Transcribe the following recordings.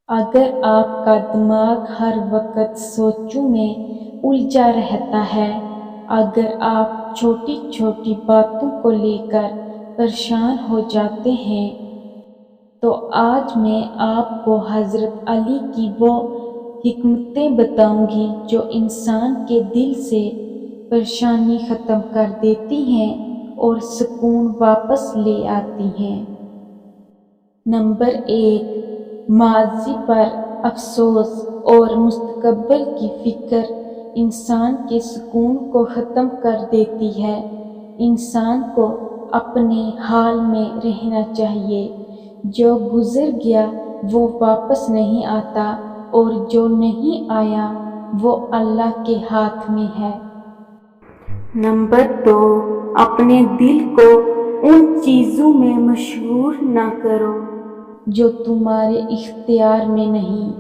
اگر آپ کا دماغ ہر وقت سوچوں میں الجھا رہتا ہے، اگر آپ چھوٹی چھوٹی باتوں کو لے کر پریشان ہو جاتے ہیں، تو آج میں آپ کو حضرت علی کی وہ حکمتیں بتاؤں گی جو انسان کے دل سے پریشانی ختم کر دیتی ہیں اور سکون واپس لے آتی ہیں۔ نمبر 1، ماضی پر افسوس اور مستقبل کی فکر انسان کے سکون کو ختم کر دیتی ہے۔ انسان کو اپنے حال میں رہنا چاہیے۔ جو گزر گیا وہ واپس نہیں آتا، اور جو نہیں آیا وہ اللہ کے ہاتھ میں ہے۔ نمبر 2، اپنے دل کو ان چیزوں میں مشغول نہ کرو جو تمہارے اختیار میں نہیں۔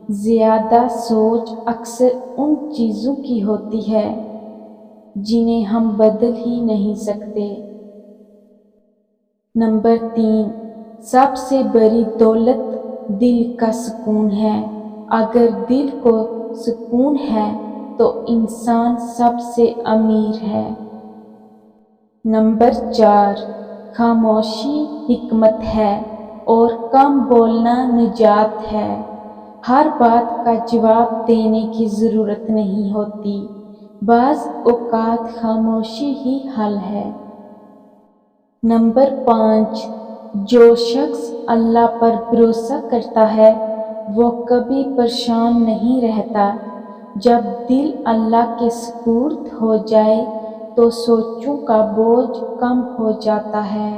زیادہ سوچ اکثر ان چیزوں کی ہوتی ہے جنہیں ہم بدل ہی نہیں سکتے۔ نمبر 3، سب سے بڑی دولت دل کا سکون ہے۔ اگر دل کو سکون ہے تو انسان سب سے امیر ہے۔ نمبر 4، خاموشی حکمت ہے اور کم بولنا نجات ہے۔ ہر بات کا جواب دینے کی ضرورت نہیں ہوتی، بعض اوقات خاموشی ہی حل ہے۔ نمبر 5، جو شخص اللہ پر بھروسہ کرتا ہے وہ کبھی پریشان نہیں رہتا۔ جب دل اللہ کے سپرد ہو جائے تو سوچوں کا بوجھ کم ہو جاتا ہے۔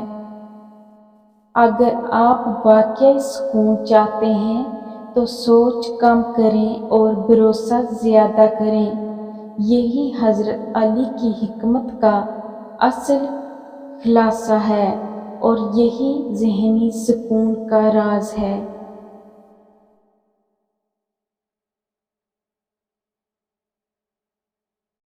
اگر آپ واقعی سکون چاہتے ہیں تو سوچ کم کریں اور بھروسہ زیادہ کریں۔ یہی حضرت علی کی حکمت کا اصل خلاصہ ہے اور یہی ذہنی سکون کا راز ہے۔